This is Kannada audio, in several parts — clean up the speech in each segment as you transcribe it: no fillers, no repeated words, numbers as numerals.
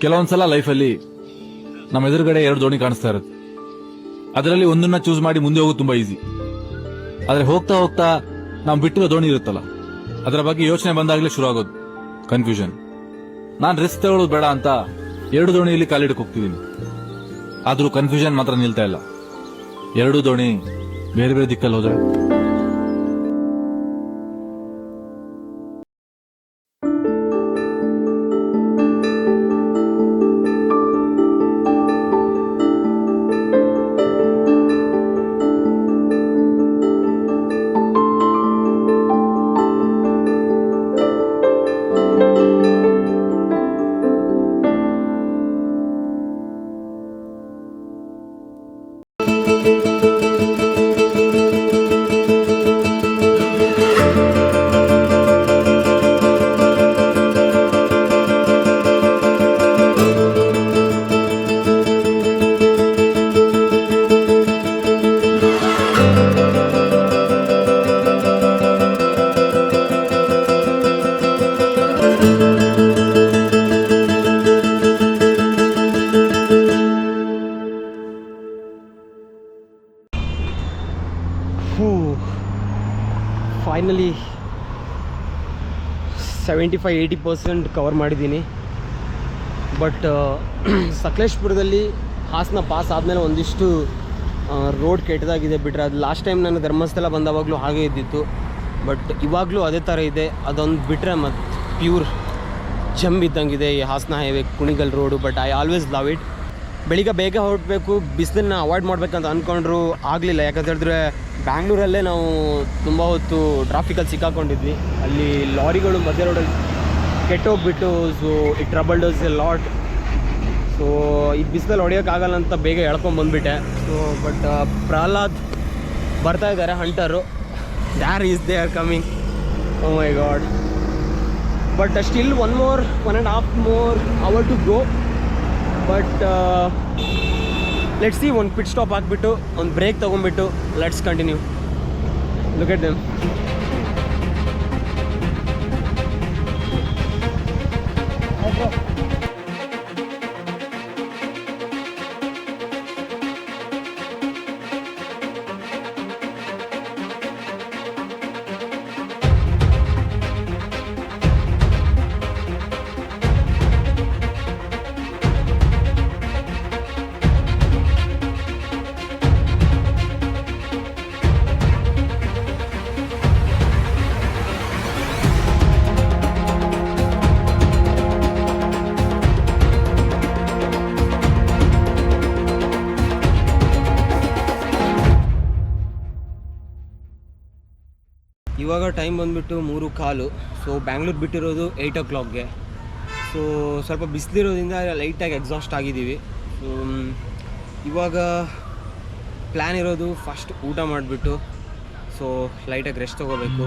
ಕೆಲವೊಂದ್ಸಲ ಲೈಫಲ್ಲಿ ನಮ್ಮ ಎದುರುಗಡೆ 2 ದೋಣಿ ಕಾಣಿಸ್ತಾ ಇರುತ್ತೆ. ಅದರಲ್ಲಿ ಒಂದನ್ನ ಚೂಸ್ ಮಾಡಿ ಮುಂದೆ ಹೋಗೋದು ತುಂಬಾ ಈಸಿ. ಆದ್ರೆ ಹೋಗ್ತಾ ಹೋಗ್ತಾ ನಾವು ಬಿಟ್ಟಿರೋ ದೋಣಿ ಇರುತ್ತಲ್ಲ, ಅದರ ಬಗ್ಗೆ ಯೋಚನೆ ಬಂದಾಗಲೇ ಶುರು ಆಗೋದು ಕನ್ಫ್ಯೂಷನ್. ನಾನ್ ರಿಸ್ಕ್ ತಗೊಳ್ಳೋದು ಬೇಡ ಅಂತ 2 ದೋಣಿಯಲ್ಲಿ ಕಾಲಿಡಕ್ಕೆ ಹೋಗ್ತಿದ್ದೀನಿ. ಆದ್ರೂ ಕನ್ಫ್ಯೂಷನ್ ಮಾತ್ರ ನಿಲ್ತಾ ಇಲ್ಲ. 2 ದೋಣಿ ಬೇರೆ ಬೇರೆ ದಿಕ್ಕಲ್ಲಿ ಹೋದ್ರೆ ಫೈನಲಿ 75-80% ಕವರ್ ಮಾಡಿದ್ದೀನಿ. ಬಟ್ ಸಕಲೇಶ್ಪುರದಲ್ಲಿ ಹಾಸನ ಪಾಸ್ ಆದಮೇಲೆ ಒಂದಿಷ್ಟು ರೋಡ್ ಕೆಟ್ಟದಾಗಿದೆ ಬಿಟ್ಟರೆ, ಅದು ಲಾಸ್ಟ್ ಟೈಮ್ ನಾನು ಧರ್ಮಸ್ಥಳ ಬಂದವಾಗಲೂ ಹಾಗೆ ಇದ್ದಿತ್ತು. ಬಟ್ ಇವಾಗಲೂ ಅದೇ ಥರ ಇದೆ. ಅದೊಂದು ಬಿಟ್ಟರೆ ಮತ್ತು ಪ್ಯೂರ್ ಜಂಬ್ ಇದ್ದಂಗಿದೆ ಈ Hassan highway Kunigal road. But I always love it. ಬೆಳಿಗ್ಗೆ ಬೇಗ ಹೊರಡಬೇಕು, ಬಿಸಿಲನ್ನ ಅವಾಯ್ಡ್ ಮಾಡಬೇಕಂತ ಅಂದ್ಕೊಂಡ್ರು ಆಗಲಿಲ್ಲ. ಯಾಕಂತ ಹೇಳಿದ್ರೆ ಬ್ಯಾಂಗ್ಳೂರಲ್ಲೇ ನಾವು ತುಂಬ ಹೊತ್ತು ಟ್ರಾಫಿಕಲ್ಲಿ ಸಿಕ್ಕಾಕೊಂಡಿದ್ವಿ. ಅಲ್ಲಿ ಲಾರಿಗಳು ಮಧ್ಯ ರೋಡಲ್ಲಿ ಕೆಟ್ಟೋಗ್ಬಿಟ್ಟು, so it troubled us a lot. So ಈ ಬಿಸಿಲಲ್ಲಿ ಹೊಡೆಯೋಕ್ಕಾಗಲ್ಲ ಅಂತ ಬೇಗ ಎಳ್ಕೊಂಬಂದ್ಬಿಟ್ಟೆ. ಸೊ ಬಟ್ ಪ್ರಹ್ಲಾದ್ ಬರ್ತಾ ಇದ್ದಾರೆ, hunter. There is they are coming. Oh my god. But still 1.5 more hour to go. But let's see. ಒಂದು ಪಿಟ್ ಸ್ಟಾಪ್ ಹಾಕ್ಬಿಟ್ಟು ಒಂದು ಬ್ರೇಕ್ ತೊಗೊಂಡ್ಬಿಟ್ಟು let's continue. Look at them. ಇವಾಗ ಟೈಮ್ ಬಂದುಬಿಟ್ಟು 3:15. ಸೊ ಬ್ಯಾಂಗ್ಳೂರು ಬಿಟ್ಟಿರೋದು 8 o'clockಗೆ. ಸೊ ಸ್ವಲ್ಪ ಬಿಸಿಲಿರೋದ್ರಿಂದ ಲೈಟಾಗಿ ಎಕ್ಸಾಸ್ಟ್ ಆಗಿದ್ದೀವಿ. ಸೊ ಇವಾಗ ಪ್ಲ್ಯಾನ್ ಇರೋದು ಫಸ್ಟ್ ಊಟ ಮಾಡಿಬಿಟ್ಟು ಸೊ ಲೈಟಾಗಿ ರೆಸ್ಟ್ ತೊಗೋಬೇಕು.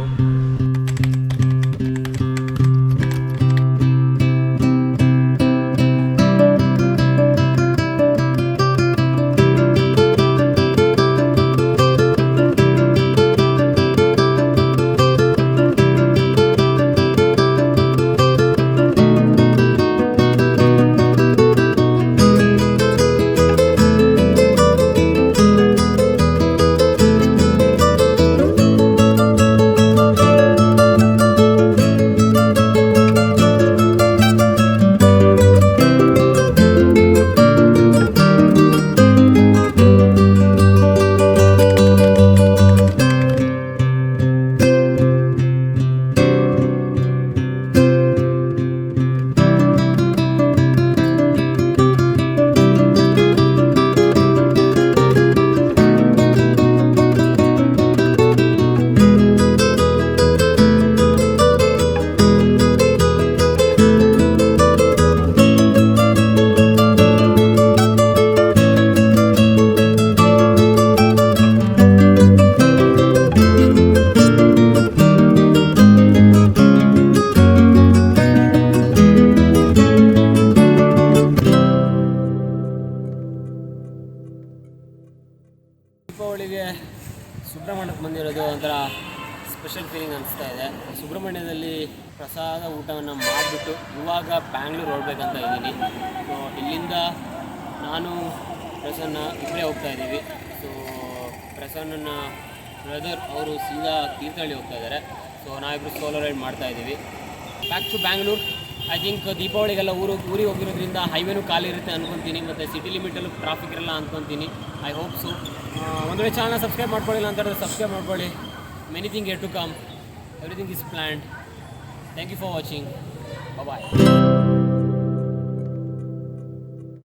ದೀಪಾವಳಿಗೆ ಸುಬ್ರಹ್ಮಣ್ಯಕ್ಕೆ ಬಂದಿರೋದು ಒಂಥರ ಸ್ಪೆಷಲ್ ಫೀಲಿಂಗ್ ಅನಿಸ್ತಾ ಇದೆ. ಸುಬ್ರಹ್ಮಣ್ಯದಲ್ಲಿ ಪ್ರಸಾದ ಊಟವನ್ನು ಮಾಡಿಬಿಟ್ಟು ಇವಾಗ ಬ್ಯಾಂಗ್ಳೂರು ಹೊರಡ್ಬೇಕಂತ ಇದ್ದೀನಿ. ಸೊ ಇಲ್ಲಿಂದ ನಾನು ಪ್ರಸನ್ನ ಇಬ್ಬರೇ ಹೋಗ್ತಾ ಇದ್ದೀವಿ. ಸೊ ಪ್ರಸನ್ನನ ಬ್ರದರ್ ಅವರು ಸೀದಾ ತೀರ್ಥಹಳ್ಳಿ ಹೋಗ್ತಾ ಇದ್ದಾರೆ. ಸೊ ನಾವಿಬ್ಬರು ಸೋಲೋ ರೈಡ್ ಮಾಡ್ತಾ ಇದ್ದೀವಿ back to Bangalore. I think ದೀಪಾವಳಿಗೆಲ್ಲ ಊರಿಗೆ ಹೋಗಿರೋದ್ರಿಂದ ಹೈವೇನೂ ಖಾಲಿ ಇರುತ್ತೆ ಅನ್ಕೊತೀನಿ, ಮತ್ತು ಸಿಟಿ ಲಿಮಿಟಲ್ಲೂ ಟ್ರಾಫಿಕ್ ಇರಲ್ಲ ಅನ್ಕೊತೀನಿ. I hope so. ಒಂದು ವೇಳೆ ಚಾನಲ್ನ ಸಬ್ಸ್ಕ್ರೈಬ್ ಮಾಡ್ಕೊಳ್ಳಿಲ್ಲ ಅಂತ ಹೇಳಿದ್ರೆ ಸಬ್ಸ್ಕ್ರೈಬ್ ಮಾಡ್ಕೊಳ್ಳಿ. Many thing are to come, everything is planned. Thank you for watching. Bye.